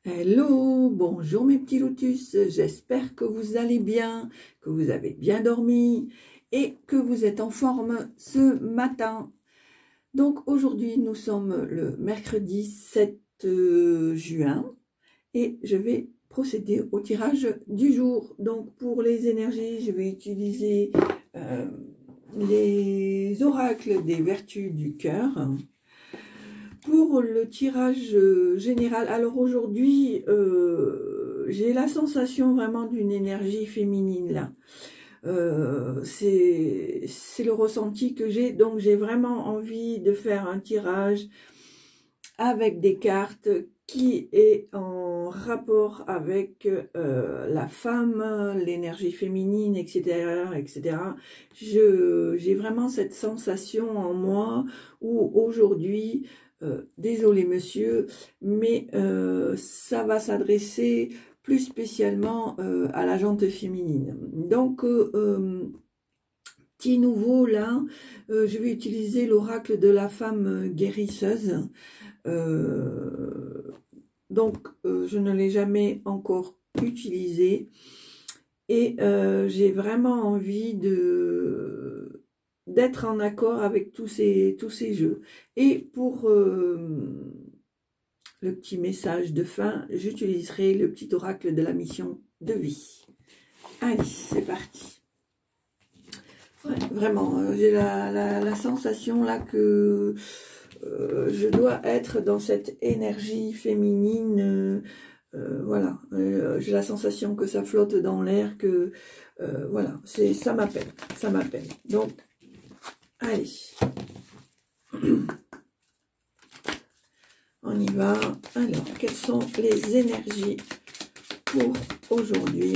Hello, bonjour mes petits lotus, j'espère que vous allez bien, que vous avez bien dormi et que vous êtes en forme ce matin. Donc aujourd'hui nous sommes le mercredi 7 juin et je vais procéder au tirage du jour. Donc pour les énergies, je vais utiliser les oracles des vertus du cœur. Pour le tirage général, alors aujourd'hui, j'ai la sensation vraiment d'une énergie féminine là. C'est le ressenti que j'ai, donc j'ai vraiment envie de faire un tirage avec des cartes qui est en rapport avec la femme, l'énergie féminine, etc., etc. J'ai vraiment cette sensation en moi où aujourd'hui, désolé monsieur, mais ça va s'adresser plus spécialement à la jante féminine. Donc, petit nouveau là, je vais utiliser l'oracle de la femme guérisseuse. Donc, je ne l'ai jamais encore utilisé et j'ai vraiment envie d'être en accord avec tous ces jeux. Et pour le petit message de fin, j'utiliserai le petit oracle de la mission de vie. Allez, c'est parti. Ouais, vraiment, j'ai la sensation là que je dois être dans cette énergie féminine. Voilà, j'ai la sensation que ça flotte dans l'air, que voilà, ça m'appelle, ça m'appelle. Donc, allez, on y va. Alors, quelles sont les énergies pour aujourd'hui,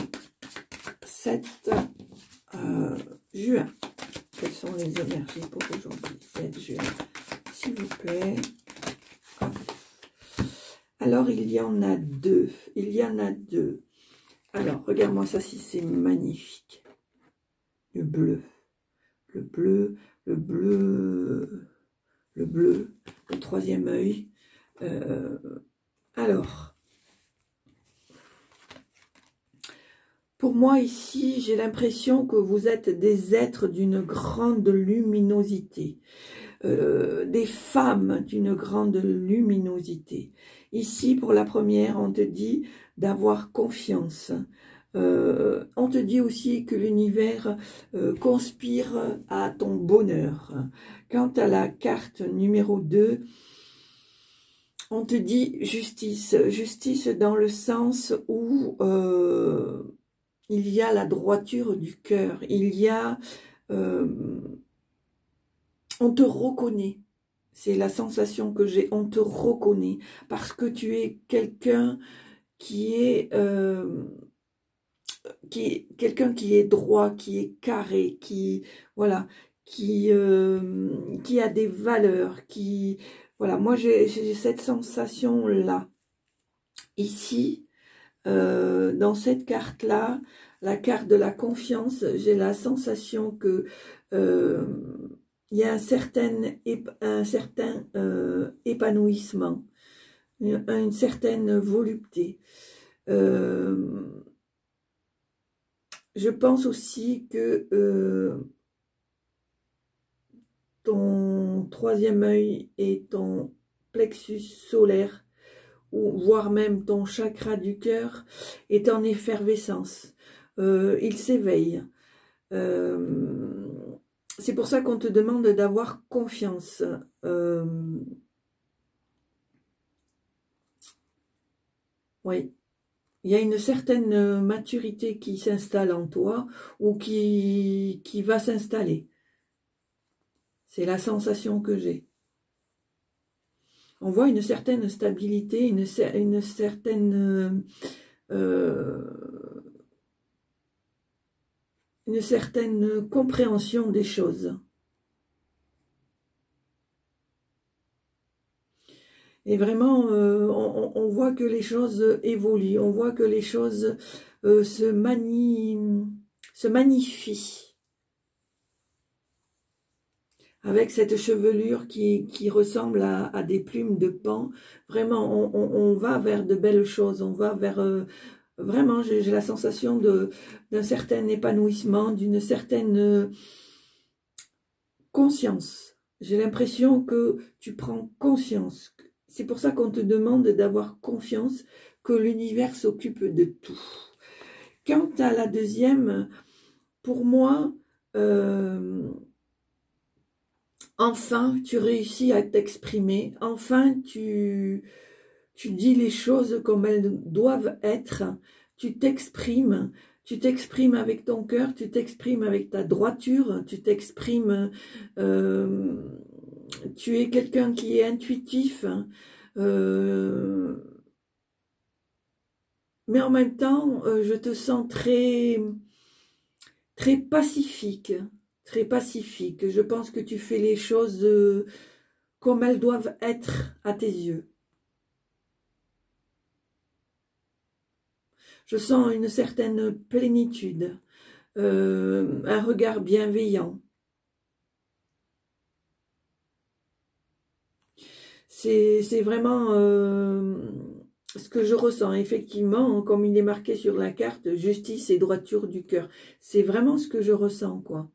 7 juin? Quelles sont les énergies pour aujourd'hui, 7 juin, s'il vous plaît? Alors, il y en a deux. Il y en a deux. Alors, regarde-moi ça, si c'est magnifique. Le bleu. Le bleu, le bleu, le bleu, le troisième œil. Alors, pour moi ici, j'ai l'impression que vous êtes des êtres d'une grande luminosité. Des femmes d'une grande luminosité. Ici, pour la première, on te dit d'avoir confiance. On te dit aussi que l'univers conspire à ton bonheur. Quant à la carte numéro 2, on te dit justice. Justice dans le sens où il y a la droiture du cœur. Il y a... on te reconnaît, c'est la sensation que j'ai, on te reconnaît, parce que tu es quelqu'un qui est quelqu'un qui est droit, qui est carré, qui voilà, qui a des valeurs, qui voilà, moi j'ai cette sensation là. Ici, dans cette carte là, la carte de la confiance, j'ai la sensation que il y a un certain épanouissement, une certaine volupté. Je pense aussi que ton troisième œil et ton plexus solaire, ou voire même ton chakra du cœur, est en effervescence. Il s'éveille. C'est pour ça qu'on te demande d'avoir confiance. Oui. Il y a une certaine maturité qui s'installe en toi ou qui va s'installer. C'est la sensation que j'ai. On voit une certaine stabilité, une certaine compréhension des choses. Et vraiment, on voit que les choses évoluent, on voit que les choses se magnifient. avec cette chevelure qui ressemble à des plumes de paon. Vraiment, on va vers de belles choses, on va vers... vraiment, j'ai la sensation d'un certain épanouissement, d'une certaine conscience. J'ai l'impression que tu prends conscience. C'est pour ça qu'on te demande d'avoir confiance que l'univers s'occupe de tout. Quant à la deuxième, pour moi, enfin, tu réussis à t'exprimer. Enfin, tu dis les choses comme elles doivent être. Tu t'exprimes avec ton cœur, tu t'exprimes avec ta droiture, tu t'exprimes... tu es quelqu'un qui est intuitif, mais en même temps, je te sens très pacifique, très pacifique. Je pense que tu fais les choses comme elles doivent être à tes yeux. Je sens une certaine plénitude, un regard bienveillant. C'est vraiment ce que je ressens, effectivement, comme il est marqué sur la carte, justice et droiture du cœur. C'est vraiment ce que je ressens, quoi.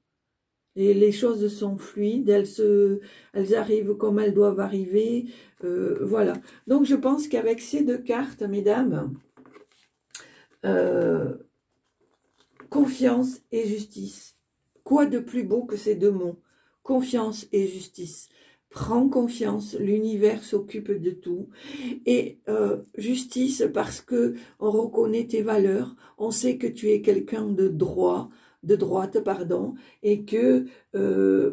Et les choses sont fluides, elles arrivent comme elles doivent arriver, voilà. Donc je pense qu'avec ces deux cartes, mesdames, confiance et justice. Quoi de plus beau que ces deux mots? Confiance et justice. Prends confiance, l'univers s'occupe de tout. Et justice parce que on reconnaît tes valeurs, on sait que tu es quelqu'un de droite, pardon, et que,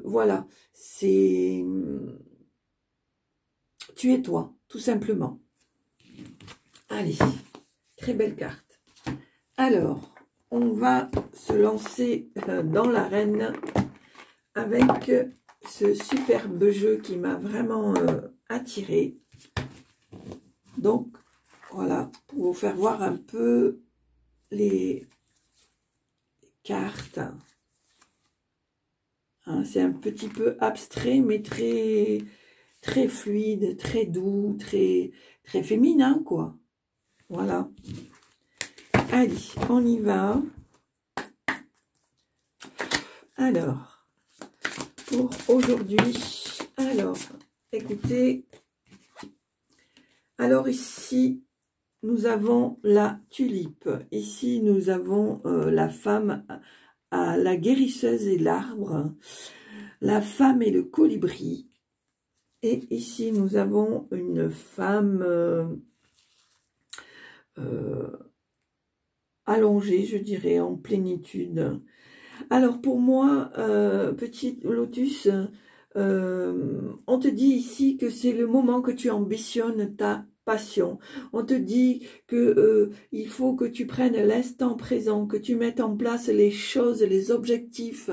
voilà, tu es toi, tout simplement. Allez, très belle carte. Alors, on va se lancer dans l'arène avec ce superbe jeu qui m'a vraiment attiré. Donc, voilà, pour vous faire voir un peu les cartes. Hein, c'est un petit peu abstrait, mais très fluide, très doux, très féminin, quoi. Voilà. Allez, on y va. Alors, pour aujourd'hui, alors, écoutez, alors ici, nous avons la tulipe. Ici, nous avons la femme à la guérisseuse et l'arbre. La femme et le colibri. Et ici, nous avons une femme allongée, je dirais, en plénitude. Alors, pour moi, petit lotus, on te dit ici que c'est le moment que tu ambitionnes ta passion. On te dit que il faut que tu prennes l'instant présent, que tu mettes en place les choses, les objectifs,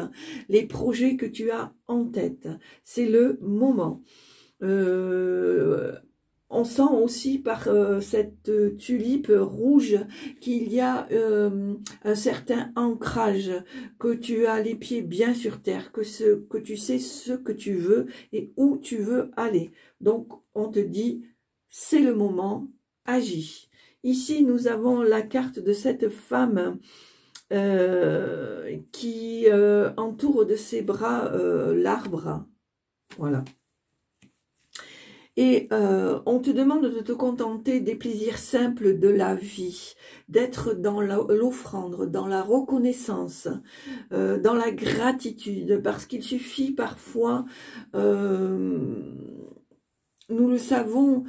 les projets que tu as en tête. C'est le moment. On sent aussi par cette tulipe rouge qu'il y a un certain ancrage, que tu as les pieds bien sur terre, que tu sais ce que tu veux et où tu veux aller. Donc, on te dit, c'est le moment, agis. Ici, nous avons la carte de cette femme qui entoure de ses bras l'arbre. Voilà. Et on te demande de te contenter des plaisirs simples de la vie, d'être dans l'offrande, dans la reconnaissance, dans la gratitude, parce qu'il suffit parfois, nous le savons,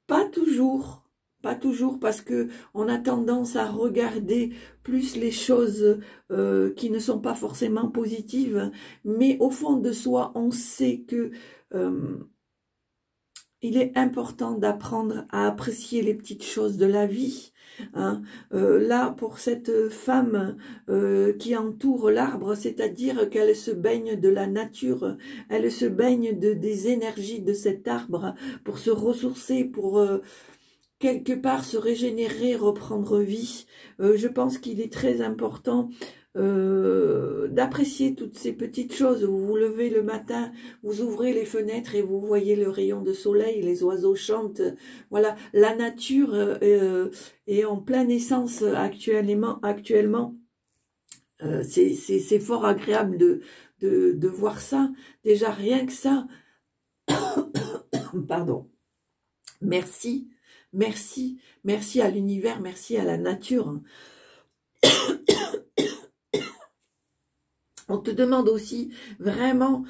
pas toujours parce que on a tendance à regarder plus les choses qui ne sont pas forcément positives, mais au fond de soi, on sait que il est important d'apprendre à apprécier les petites choses de la vie. Hein. Là, pour cette femme qui entoure l'arbre, c'est-à-dire qu'elle se baigne de la nature, elle se baigne des énergies de cet arbre pour se ressourcer, pour quelque part se régénérer, reprendre vie. Je pense qu'il est très important d'apprécier toutes ces petites choses. Vous vous levez le matin, vous ouvrez les fenêtres et vous voyez le rayon de soleil, les oiseaux chantent. Voilà, la nature est en pleine essence actuellement. C'est fort agréable de voir ça. Déjà, rien que ça, pardon, merci, merci, merci à l'univers, merci à la nature. On te demande aussi vraiment,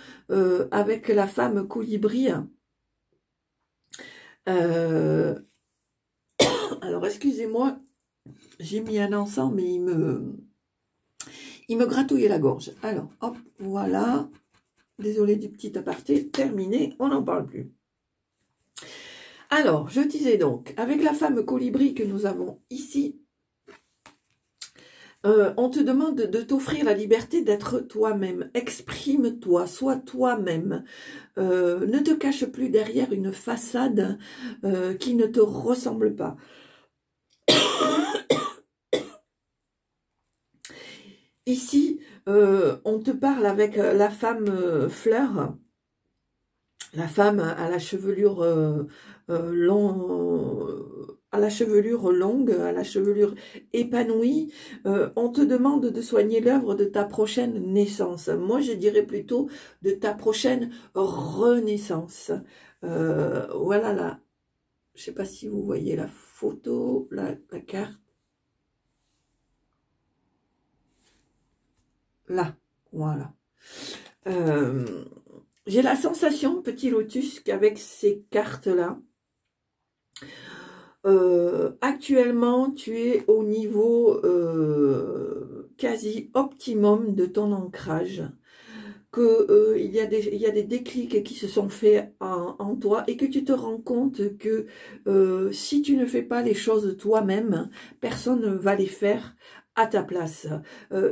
avec la femme colibri, alors excusez-moi, j'ai mis un encens, mais il me gratouillait la gorge. Alors, hop, voilà. Désolée du petit aparté, terminé, on n'en parle plus. Alors, je disais donc, avec la femme colibri que nous avons ici, on te demande de t'offrir la liberté d'être toi-même. Exprime-toi, sois toi-même. Ne te cache plus derrière une façade qui ne te ressemble pas. Ici, on te parle avec la femme fleur, la femme à la chevelure à la chevelure longue, à la chevelure épanouie. On te demande de soigner l'œuvre de ta prochaine naissance. Moi, je dirais plutôt de ta prochaine renaissance. Voilà là. Je ne sais pas si vous voyez la photo, la carte. Là, voilà. J'ai la sensation, petit lotus, qu'avec ces cartes-là, actuellement, tu es au niveau quasi optimum de ton ancrage, que il y a des déclics qui se sont faits en toi et que tu te rends compte que si tu ne fais pas les choses toi-même, personne ne va les faire à ta place.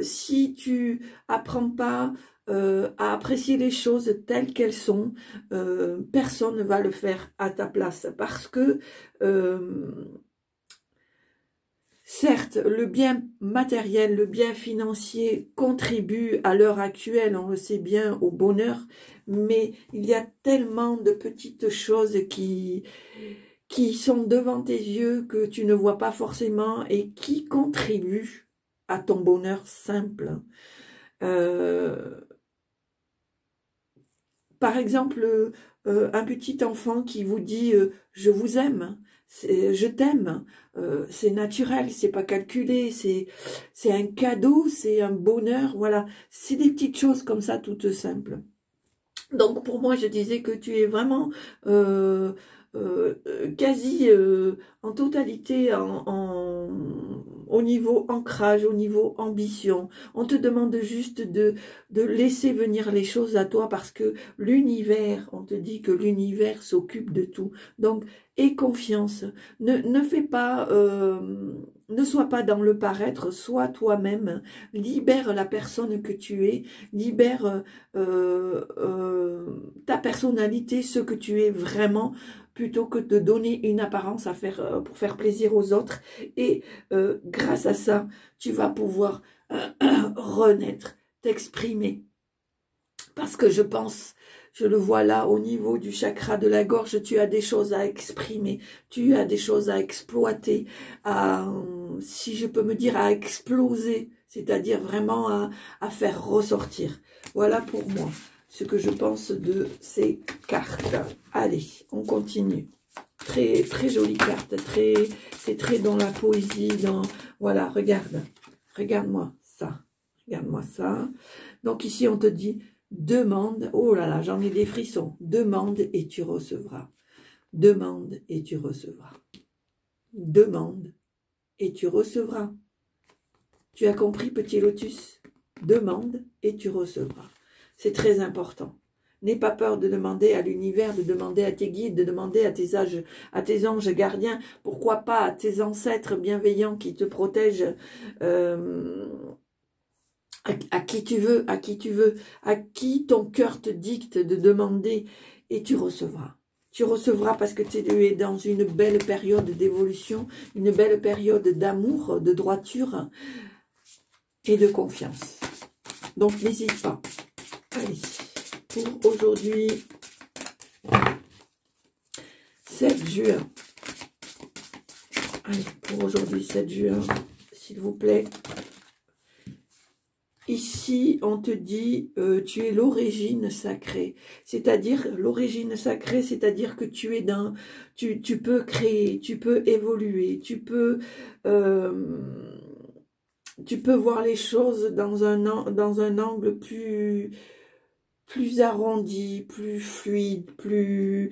Si tu apprends pas à apprécier les choses telles qu'elles sont, personne ne va le faire à ta place, parce que certes, le bien matériel, le bien financier contribue à l'heure actuelle, on le sait bien, au bonheur, mais il y a tellement de petites choses qui sont devant tes yeux que tu ne vois pas forcément et qui contribuent à ton bonheur simple. Par exemple, un petit enfant qui vous dit « je vous aime », je t'aime, c'est naturel, c'est pas calculé, c'est un cadeau, c'est un bonheur, voilà. C'est des petites choses comme ça, toutes simples. Donc pour moi, je disais que tu es vraiment quasi en totalité au niveau ancrage, au niveau ambition. On te demande juste de laisser venir les choses à toi, parce que l'univers, on te dit que l'univers s'occupe de tout. Donc, aie confiance. Ne fais pas, ne sois pas dans le paraître, sois toi-même. Libère la personne que tu es, libère ta personnalité, ce que tu es vraiment, plutôt que de donner une apparence pour faire plaisir aux autres. Et grâce à ça, tu vas pouvoir renaître, t'exprimer. Parce que je pense, je le vois là, au niveau du chakra de la gorge, tu as des choses à exprimer, tu as des choses à exploiter, si je peux me dire, à exploser, c'est-à-dire vraiment à faire ressortir. Voilà pour moi ce que je pense de ces cartes. Allez, on continue. Très, très jolie carte, c'est très dans la poésie, voilà, regarde-moi ça, regarde-moi ça. Donc ici, on te dit, demande, oh là là, j'en ai des frissons, demande et tu recevras. Demande et tu recevras. Demande et tu recevras. Tu as compris, petit lotus? Demande et tu recevras. C'est très important. N'aie pas peur de demander à l'univers, de demander à tes guides, de demander à tes anges gardiens, pourquoi pas à tes ancêtres bienveillants qui te protègent, à qui tu veux, à qui ton cœur te dicte de demander, et tu recevras. Tu recevras parce que tu es dans une belle période d'évolution, une belle période d'amour, de droiture. et de confiance. Donc, n'hésite pas. Allez, pour aujourd'hui, 7 juin. Allez, pour aujourd'hui, 7 juin, s'il vous plaît. Ici, on te dit, tu es l'origine sacrée. C'est-à-dire, l'origine sacrée, c'est-à-dire que tu es dans, tu peux créer, tu peux évoluer, tu peux voir les choses dans un angle plus arrondi, plus fluide, plus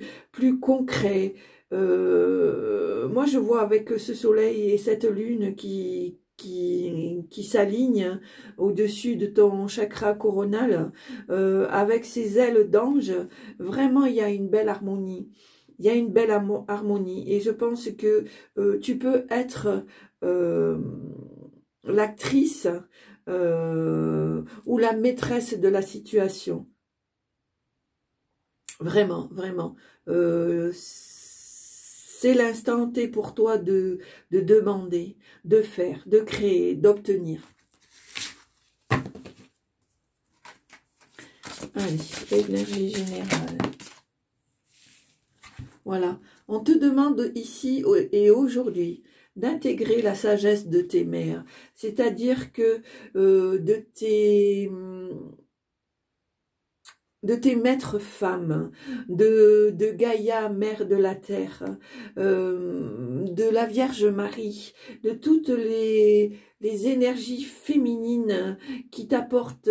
concret. Moi, je vois avec ce soleil et cette lune qui s'aligne au-dessus de ton chakra coronal, avec ses ailes d'ange, vraiment, il y a une belle harmonie. Il y a une belle harmonie. Et je pense que tu peux être l'actrice ou la maîtresse de la situation. Vraiment, vraiment. C'est l'instant T pour toi de demander, de faire, de créer, d'obtenir. Allez, l'énergie générale. Voilà. On te demande ici et aujourd'hui d'intégrer la sagesse de tes mères. C'est-à-dire que de tes maîtres femmes, de Gaïa, mère de la terre, de la Vierge Marie, de toutes les énergies féminines qui t'apportent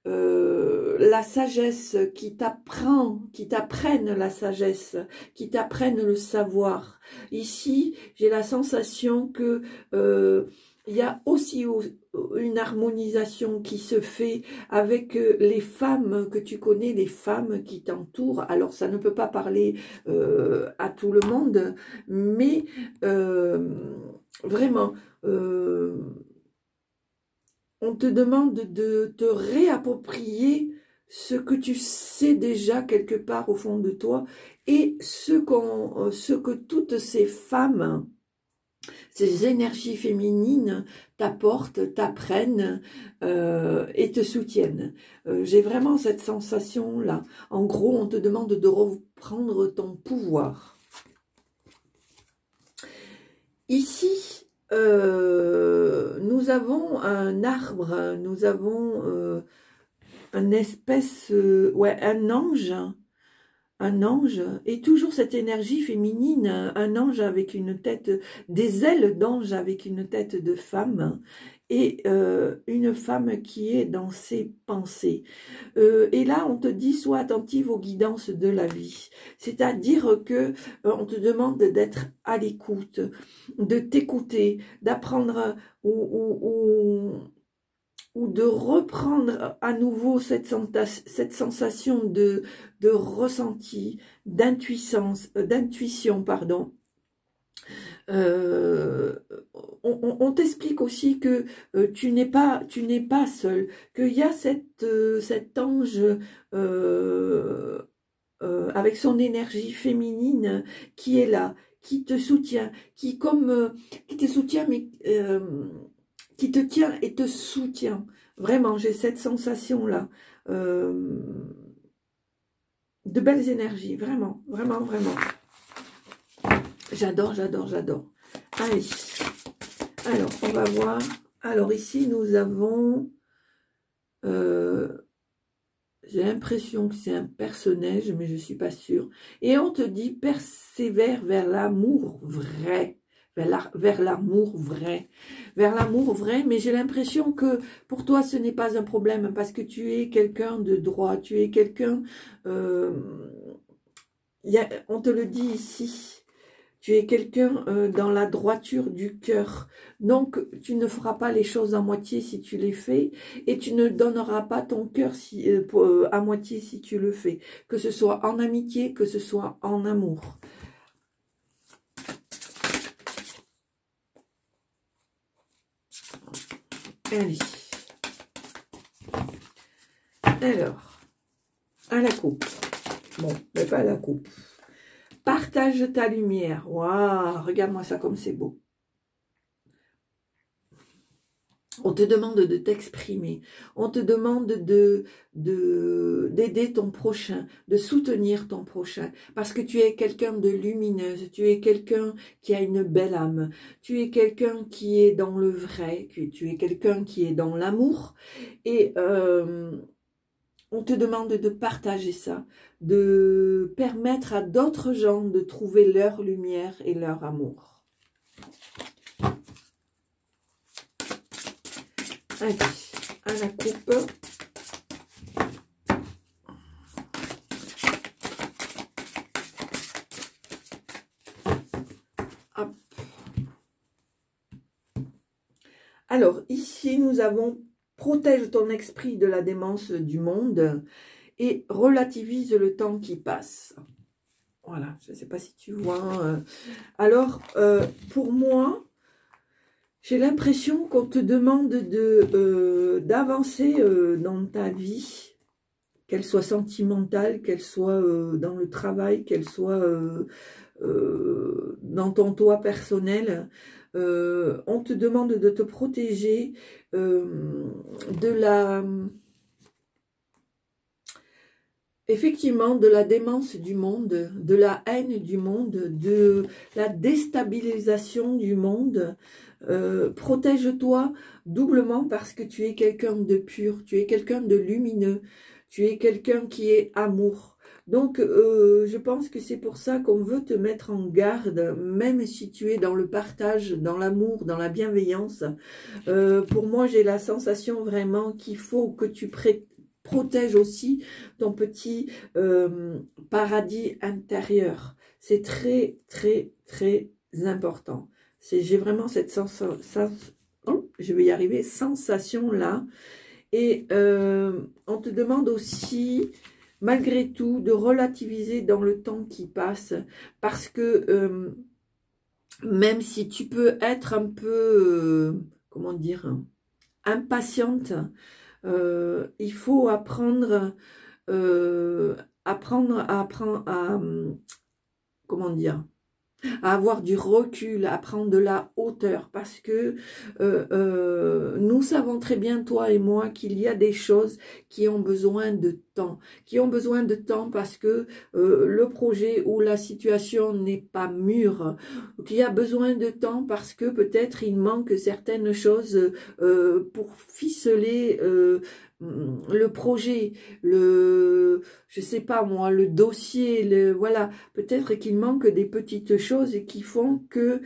la sagesse, qui t'apprennent la sagesse, qui t'apprennent le savoir. Ici, j'ai la sensation que il y a aussi une harmonisation qui se fait avec les femmes que tu connais, les femmes qui t'entourent. Alors, ça ne peut pas parler à tout le monde, mais vraiment, on te demande de te réapproprier ce que tu sais déjà quelque part au fond de toi et ce que toutes ces femmes, ces énergies féminines t'apportent, t'apprennent et te soutiennent. J'ai vraiment cette sensation-là. En gros, on te demande de reprendre ton pouvoir. Ici, nous avons un arbre, nous avons un espèce, un ange. Un ange, et toujours cette énergie féminine, un ange avec une tête, des ailes d'ange avec une tête de femme, et une femme qui est dans ses pensées. Et là, on te dit, sois attentive aux guidances de la vie. C'est-à-dire que on te demande d'être à l'écoute, de t'écouter, d'apprendre ou de reprendre à nouveau cette sensation de ressenti, d'intuition, pardon. On t'explique aussi que tu n'es pas seul, qu'il y a cet ange avec son énergie féminine qui est là, qui te soutient, qui te soutient, mais qui te tient et te soutient. Vraiment, j'ai cette sensation-là. De belles énergies, vraiment, vraiment, vraiment. J'adore, j'adore, j'adore. Allez, alors, on va voir. Alors, ici, nous avons... j'ai l'impression que c'est un personnage, mais je ne suis pas sûre. Et on te dit, persévère vers l'amour vrai. Vers l'amour vrai. Vers l'amour vrai, mais j'ai l'impression que pour toi, ce n'est pas un problème, parce que tu es quelqu'un de droit, tu es quelqu'un... on te le dit ici. Tu es quelqu'un dans la droiture du cœur. Donc, tu ne feras pas les choses à moitié si tu les fais. Et tu ne donneras pas ton cœur à moitié si tu le fais. Que ce soit en amitié, que ce soit en amour. Allez. Alors, à la coupe. Bon, mais pas à la coupe. Partage ta lumière. Waouh, regarde-moi ça comme c'est beau. On te demande de t'exprimer, on te demande d'aider ton prochain, de soutenir ton prochain, parce que tu es quelqu'un de lumineuse, tu es quelqu'un qui a une belle âme, tu es quelqu'un qui est dans le vrai, tu es quelqu'un qui est dans l'amour, et on te demande de partager ça, de permettre à d'autres gens de trouver leur lumière et leur amour. Allez, à la coupe. Hop. Alors, ici, nous avons « Protège ton esprit de la démence du monde et relativise le temps qui passe ». Voilà, je ne sais pas si tu vois. Alors, pour moi, j'ai l'impression qu'on te demande d'avancer dans ta vie, qu'elle soit sentimentale, qu'elle soit dans le travail, qu'elle soit dans ton toi personnel. On te demande de te protéger effectivement, de la démence du monde, de la haine du monde, de la déstabilisation du monde. Protège-toi doublement parce que tu es quelqu'un de pur, tu es quelqu'un de lumineux, tu es quelqu'un qui est amour. Donc, je pense que c'est pour ça qu'on veut te mettre en garde, même si tu es dans le partage, dans l'amour, dans la bienveillance. Pour moi, j'ai la sensation vraiment qu'il faut que tu protèges aussi ton petit paradis intérieur. C'est très, très, très important. J'ai vraiment cette sensation, je vais y arriver, sensation-là. Et on te demande aussi, malgré tout, de relativiser dans le temps qui passe. Parce que même si tu peux être un peu, comment dire, impatiente, il faut apprendre à, comment dire, à avoir du recul, à prendre de la hauteur, parce que nous savons très bien, toi et moi, qu'il y a des choses qui ont besoin de temps, parce que le projet ou la situation n'est pas mûre, qu'il y a besoin de temps parce que peut-être il manque certaines choses pour ficeler le projet, je sais pas moi, le dossier, voilà, peut-être qu'il manque des petites choses qui font que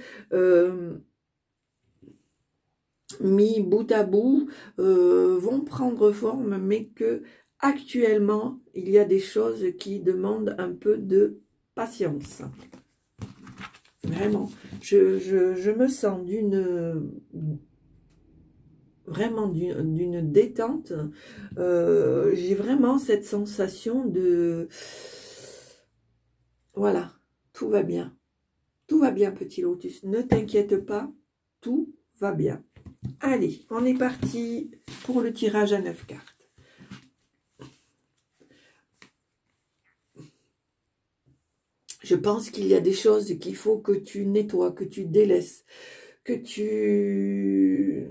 mis bout à bout vont prendre forme, mais que actuellement il y a des choses qui demandent un peu de patience. Vraiment, je me sens vraiment d'une détente. J'ai vraiment cette sensation de... Voilà, tout va bien. Tout va bien, petit lotus. Ne t'inquiète pas, tout va bien. Allez, on est parti pour le tirage à 9 cartes. Je pense qu'il y a des choses qu'il faut que tu nettoies, que tu délaisses, que tu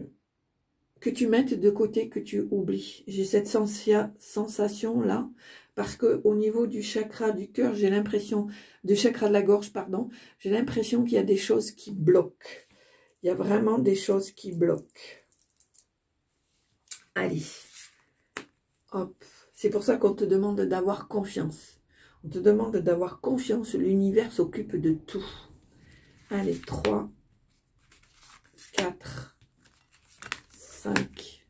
mettes de côté, que tu oublies. J'ai cette sensation-là, parce que au niveau du chakra du cœur, j'ai l'impression, du chakra de la gorge, pardon, j'ai l'impression qu'il y a des choses qui bloquent. Il y a vraiment des choses qui bloquent. Allez, hop. C'est pour ça qu'on te demande d'avoir confiance. On te demande d'avoir confiance, l'univers s'occupe de tout. Allez, 3, 4, 5.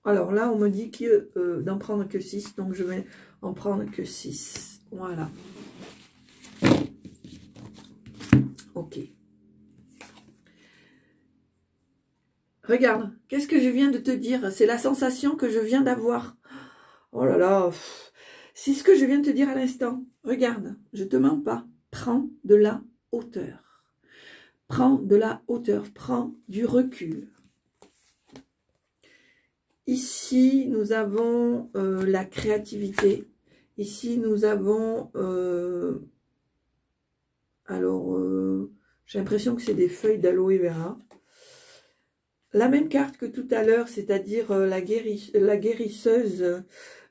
Alors là, on me dit que d'en prendre que 6, donc je vais en prendre que 6. Voilà. Ok. Regarde, qu'est-ce que je viens de te dire? C'est la sensation que je viens d'avoir. Oh là là, c'est ce que je viens de te dire à l'instant. Regarde, je te mens pas. Prends de la hauteur. Prends de la hauteur, prends du recul. Ici, nous avons la créativité. Ici, nous avons... j'ai l'impression que c'est des feuilles d'aloe vera. la même carte que tout à l'heure, c'est-à-dire la guérisseuse,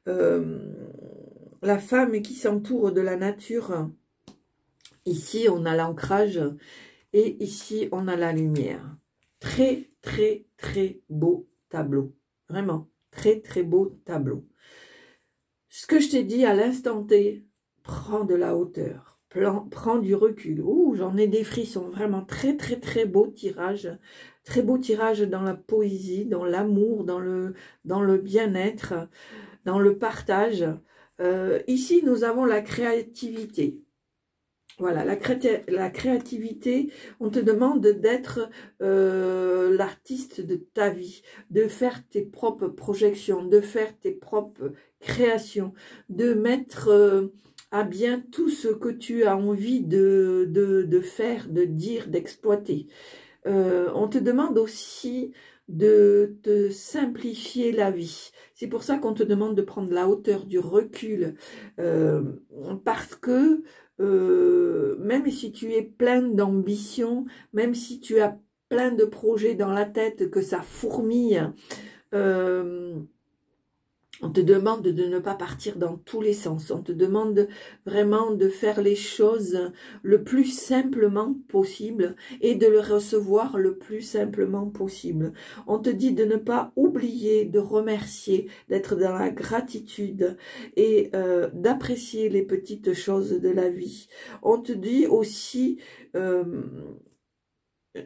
la femme qui s'entoure de la nature. Ici, on a l'ancrage et ici, on a la lumière. Très, très, très beau tableau. Vraiment, très, très beau tableau. Ce que je t'ai dit à l'instant T, prends de la hauteur, prends du recul. Ouh, j'en ai des frissons. Vraiment, très, très, très beau tirage. Très beau tirage dans la poésie, dans l'amour, dans le bien-être, dans le partage. Ici, nous avons la créativité. Voilà, la créativité, on te demande d'être l'artiste de ta vie, de faire tes propres projections, de faire tes propres créations, de mettre à bien tout ce que tu as envie de faire, de dire, d'exploiter. On te demande aussi de te simplifier la vie. C'est pour ça qu'on te demande de prendre la hauteur, du recul, parce que même si tu es plein d'ambition, même si tu as plein de projets dans la tête, que ça fourmille, on te demande de ne pas partir dans tous les sens. On te demande vraiment de faire les choses le plus simplement possible et de le recevoir le plus simplement possible. On te dit de ne pas oublier de remercier, d'être dans la gratitude et d'apprécier les petites choses de la vie. On te dit aussi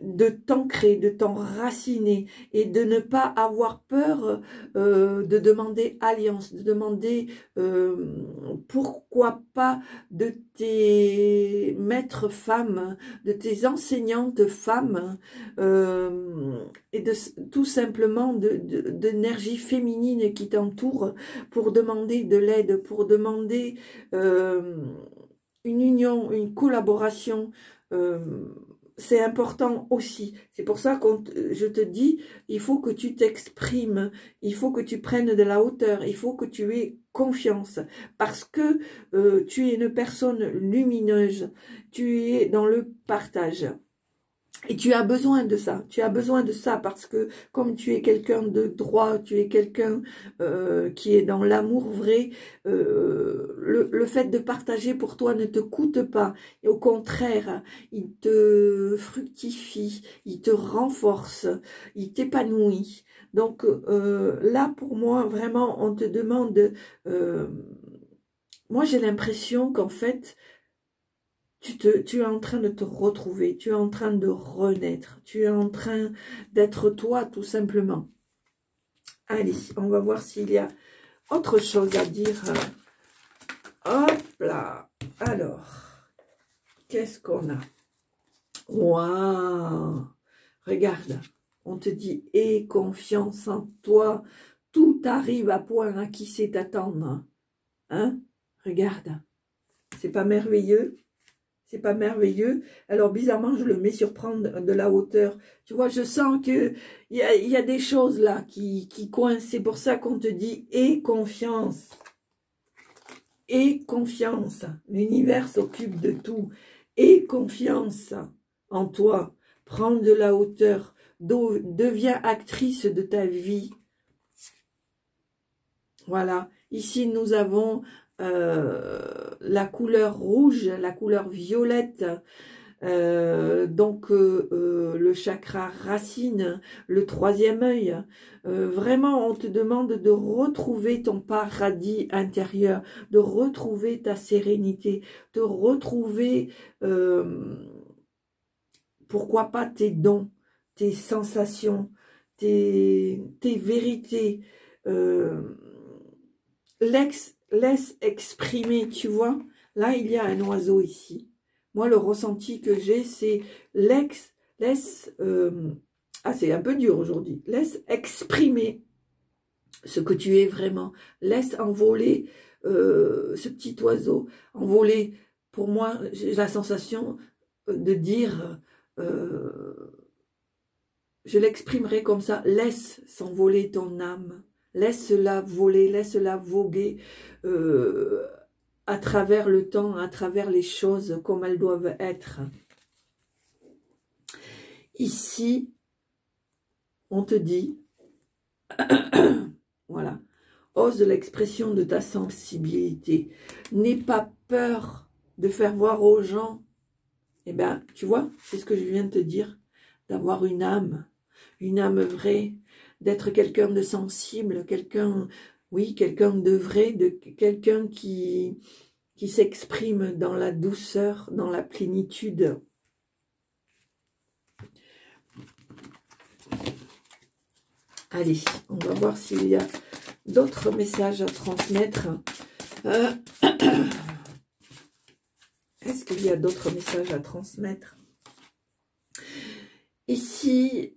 de t'ancrer, de t'enraciner et de ne pas avoir peur de demander alliance, de demander pourquoi pas de tes maîtres femmes, de tes enseignantes femmes et tout simplement d'énergie féminine qui t'entoure pour demander de l'aide, pour demander une union, une collaboration. C'est important aussi. C'est pour ça que je te dis, il faut que tu t'exprimes, il faut que tu prennes de la hauteur, il faut que tu aies confiance, parce que tu es une personne lumineuse, tu es dans le partage. Et tu as besoin de ça, parce que comme tu es quelqu'un de droit, tu es quelqu'un qui est dans l'amour vrai, le fait de partager pour toi ne te coûte pas. Et au contraire, il te fructifie, il te renforce, il t'épanouit. Donc là, pour moi, vraiment, on te demande... moi, j'ai l'impression qu'en fait... Tu es en train de te retrouver, tu es en train de renaître, tu es en train d'être toi tout simplement. Allez, on va voir s'il y a autre chose à dire. Hop là. Alors, qu'est-ce qu'on a? Waouh! Regarde, on te dit, aie confiance en toi, tout arrive à point à qui sait t'attendre. Hein? Regarde, c'est pas merveilleux? C'est pas merveilleux. Alors, bizarrement, je le mets sur prendre de la hauteur. Tu vois, je sens que il y a des choses là qui coincent. C'est pour ça qu'on te dit, aie confiance. Aie confiance. L'univers s'occupe de tout. Aie confiance en toi. Prends de la hauteur. Deviens actrice de ta vie. Voilà. Ici, nous avons... la couleur rouge, la couleur violette, donc le chakra racine, le troisième œil. Vraiment, on te demande de retrouver ton paradis intérieur, de retrouver ta sérénité, de retrouver, pourquoi pas tes dons, tes sensations, tes vérités. Laisse exprimer, tu vois. Là, il y a un oiseau ici. Moi, le ressenti que j'ai, c'est ah, c'est un peu dur aujourd'hui. Laisse exprimer ce que tu es vraiment. Laisse envoler ce petit oiseau. Envoler, pour moi, j'ai la sensation de dire... je l'exprimerai comme ça. Laisse s'envoler ton âme. Laisse-la voler, laisse-la voguer à travers le temps, à travers les choses comme elles doivent être. Ici, on te dit, voilà, ose l'expression de ta sensibilité. N'aie pas peur de faire voir aux gens, eh bien, tu vois, c'est ce que je viens de te dire, d'avoir une âme vraie, d'être quelqu'un de sensible, quelqu'un, oui, quelqu'un de vrai, de quelqu'un qui s'exprime dans la douceur, dans la plénitude. Allez, on va voir s'il y a d'autres messages à transmettre. Est-ce qu'il y a d'autres messages à transmettre? Ici,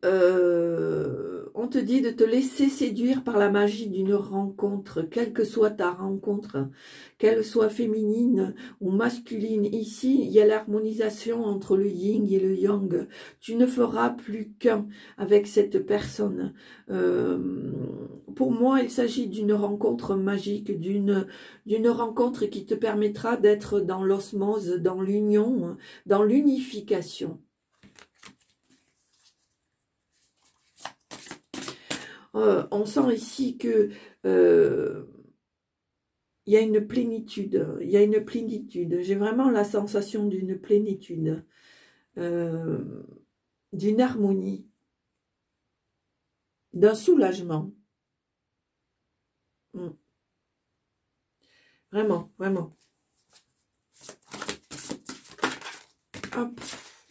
on te dit de te laisser séduire par la magie d'une rencontre, quelle que soit ta rencontre, qu'elle soit féminine ou masculine. Ici, il y a l'harmonisation entre le yin et le yang. Tu ne feras plus qu'un avec cette personne. Pour moi, il s'agit d'une rencontre magique, d'une rencontre qui te permettra d'être dans l'osmose, dans l'union, dans l'unification. On sent ici que il y a une plénitude, J'ai vraiment la sensation d'une plénitude, d'une harmonie, d'un soulagement. Vraiment, vraiment. Hop.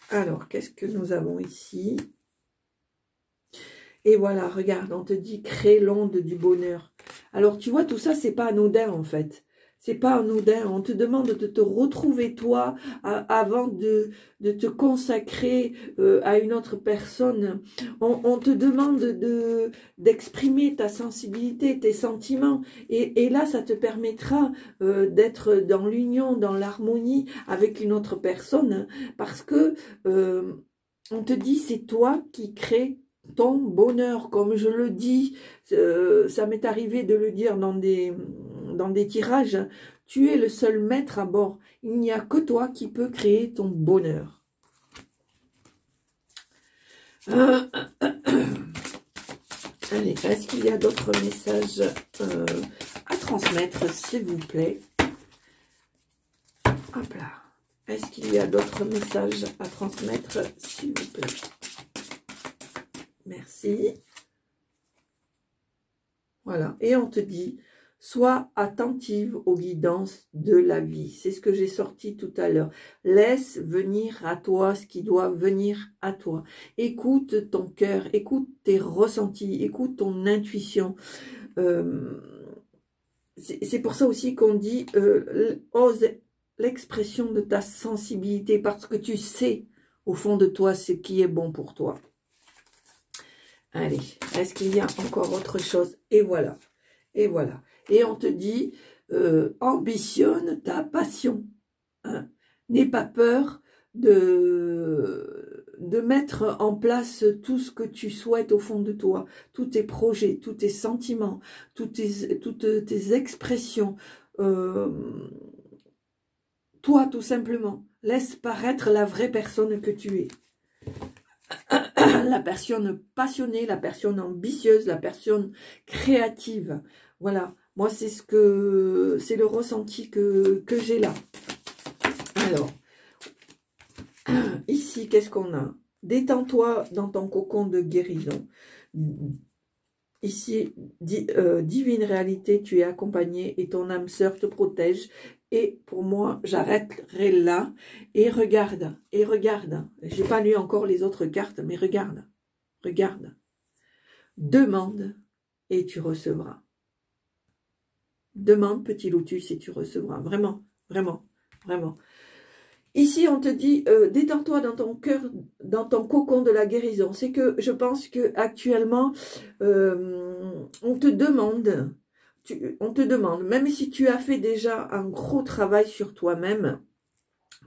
Alors, qu'est-ce que nous avons ici? Et voilà, regarde, on te dit crée l'onde du bonheur. Alors, tu vois, tout ça, c'est pas anodin, en fait. C'est pas anodin. On te demande de te retrouver, toi, avant de te consacrer à une autre personne. On te demande d'exprimer ta sensibilité, tes sentiments. Et là, ça te permettra d'être dans l'union, dans l'harmonie avec une autre personne. Parce que on te dit, c'est toi qui crée ton bonheur, comme je le dis, ça m'est arrivé de le dire dans des tirages, tu es le seul maître à bord, il n'y a que toi qui peux créer ton bonheur. Allez, est-ce qu'il y a d'autres messages à transmettre, s'il vous plaît? Hop là. Est-ce qu'il y a d'autres messages à transmettre, s'il vous plaît? Merci. Voilà. Et on te dit, sois attentive aux guidances de la vie. C'est ce que j'ai sorti tout à l'heure. Laisse venir à toi ce qui doit venir à toi. Écoute ton cœur, écoute tes ressentis, écoute ton intuition. C'est pour ça aussi qu'on dit, ose l'expression de ta sensibilité, parce que tu sais au fond de toi ce qui est bon pour toi. Allez, est-ce qu'il y a encore autre chose? Et voilà, et voilà. Et on te dit, ambitionne ta passion. Hein. N'aie pas peur de mettre en place tout ce que tu souhaites au fond de toi, tous tes projets, tous tes sentiments, toutes tes expressions. Toi, tout simplement, laisse paraître la vraie personne que tu es. La personne passionnée, la personne ambitieuse, la personne créative. Voilà, moi c'est le ressenti que j'ai là. Alors, ici, qu'est-ce qu'on a? Détends-toi dans ton cocon de guérison. Ici, divine réalité, tu es accompagné et ton âme sœur te protège. Et pour moi, j'arrêterai là. Et regarde, et regarde. J'ai pas lu encore les autres cartes, mais regarde, regarde. Demande et tu recevras. Demande, petit lotus, et tu recevras. Vraiment, vraiment, vraiment. Ici, on te dit, détends-toi dans ton cœur, dans ton cocon de la guérison. C'est que je pense que actuellement, on te demande, même si tu as fait déjà un gros travail sur toi-même,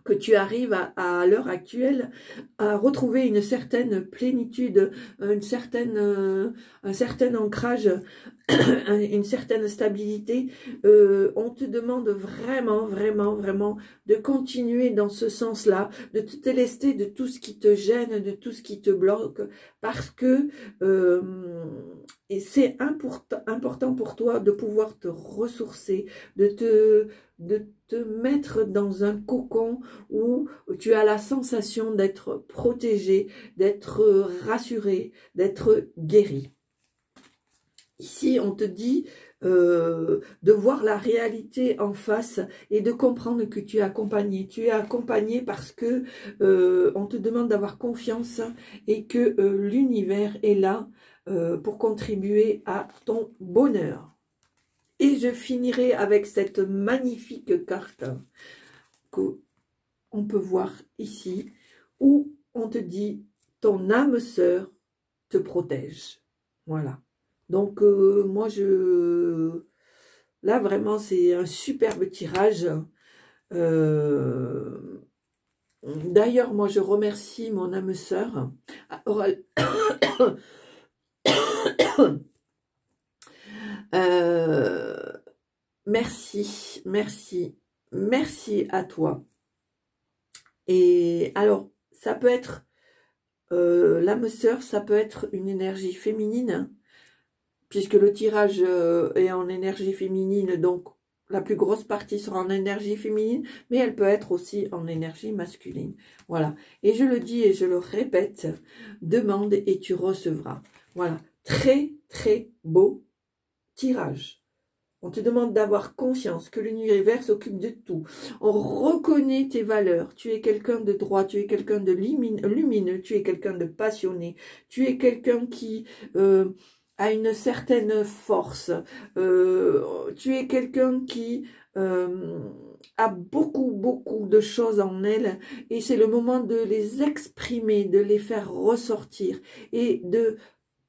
que tu arrives à l'heure actuelle à retrouver une certaine plénitude, un certain ancrage une certaine stabilité. On te demande vraiment, vraiment, vraiment de continuer dans ce sens-là, de te délester de tout ce qui te gêne, de tout ce qui te bloque, parce que et c'est important pour toi de pouvoir te ressourcer, de te mettre dans un cocon où tu as la sensation d'être protégé, d'être rassuré, d'être guéri. Ici, on te dit de voir la réalité en face et de comprendre que tu es accompagné. Tu es accompagné parce que on te demande d'avoir confiance et que l'univers est là pour contribuer à ton bonheur. Et je finirai avec cette magnifique carte qu'on peut voir ici, où on te dit ton âme sœur te protège. Voilà. Donc, moi, là, vraiment, c'est un superbe tirage. D'ailleurs, moi, je remercie mon âme sœur. Merci, merci, merci à toi. Et alors, ça peut être, l'âme sœur, ça peut être une énergie féminine, puisque le tirage est en énergie féminine, donc la plus grosse partie sera en énergie féminine, mais elle peut être aussi en énergie masculine. Voilà. Et je le dis et je le répète, demande et tu recevras. Voilà. Très, très beau tirage. On te demande d'avoir confiance que l'univers s'occupe de tout. On reconnaît tes valeurs. Tu es quelqu'un de droit, tu es quelqu'un de lumineux, tu es quelqu'un de passionné, tu es quelqu'un qui a une certaine force. Tu es quelqu'un qui a beaucoup, beaucoup de choses en elle et c'est le moment de les exprimer, de les faire ressortir et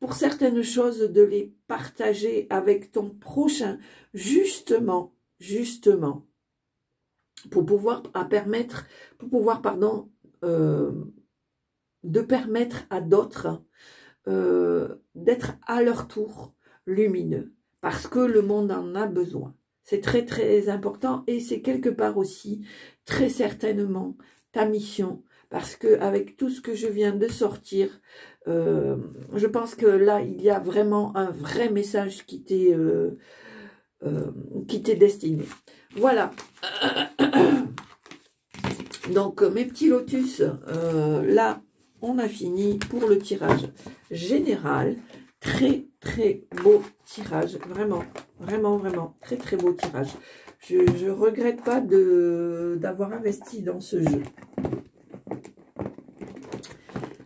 pour certaines choses, de les partager avec ton prochain, justement, pour pouvoir de permettre à d'autres d'être à leur tour lumineux, parce que le monde en a besoin. C'est très, très important et c'est quelque part aussi, très certainement, ta mission, parce que avec tout ce que je viens de sortir, je pense que là, il y a vraiment un vrai message qui t'est destiné. Voilà. Donc, mes petits lotus, là, on a fini pour le tirage général. Très, très beau tirage. Vraiment, vraiment, vraiment, très, très beau tirage. Je ne regrette pas d'avoir investi dans ce jeu.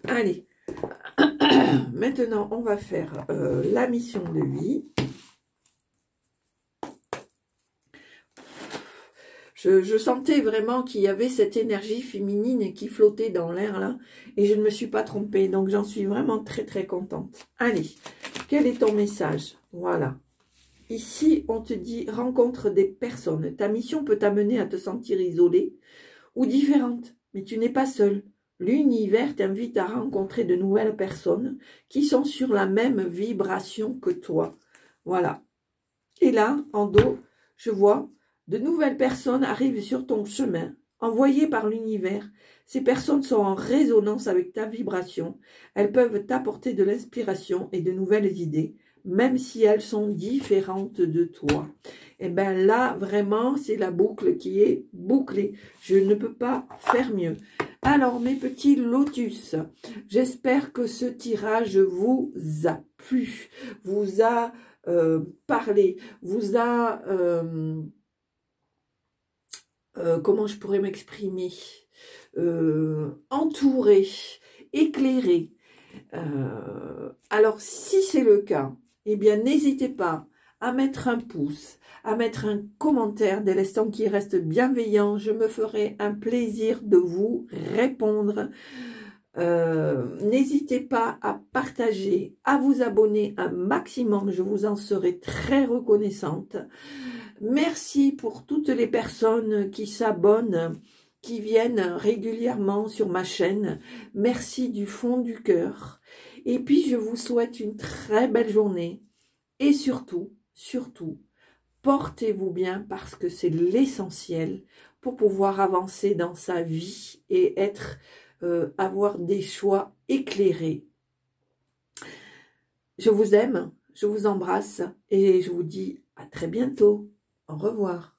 Allez. Maintenant, on va faire la mission de vie. Je sentais vraiment qu'il y avait cette énergie féminine qui flottait dans l'air là. Et je ne me suis pas trompée. Donc, j'en suis vraiment très, très contente. Allez, quel est ton message? Voilà. Ici, on te dit, rencontre des personnes. Ta mission peut t'amener à te sentir isolée ou différente. Mais tu n'es pas seule. L'univers t'invite à rencontrer de nouvelles personnes qui sont sur la même vibration que toi. Voilà. Et là, en dos, je vois de nouvelles personnes arrivent sur ton chemin, envoyées par l'univers. Ces personnes sont en résonance avec ta vibration. Elles peuvent t'apporter de l'inspiration et de nouvelles idées, même si elles sont différentes de toi. Et bien là, vraiment, c'est la boucle qui est bouclée. Je ne peux pas faire mieux. Alors, mes petits lotus, j'espère que ce tirage vous a plu, vous a parlé, vous a... comment je pourrais m'exprimer, entouré, éclairé. Alors, si c'est le cas, eh bien, n'hésitez pas à mettre un pouce, à mettre un commentaire dès l'instant qui reste bienveillant. Je me ferai un plaisir de vous répondre. N'hésitez pas à partager, à vous abonner un maximum. Je vous en serai très reconnaissante. Merci pour toutes les personnes qui s'abonnent, qui viennent régulièrement sur ma chaîne. Merci du fond du cœur. Et puis, je vous souhaite une très belle journée. Et surtout, surtout, portez-vous bien parce que c'est l'essentiel pour pouvoir avancer dans sa vie et avoir des choix éclairés. Je vous aime, je vous embrasse et je vous dis à très bientôt. Au revoir.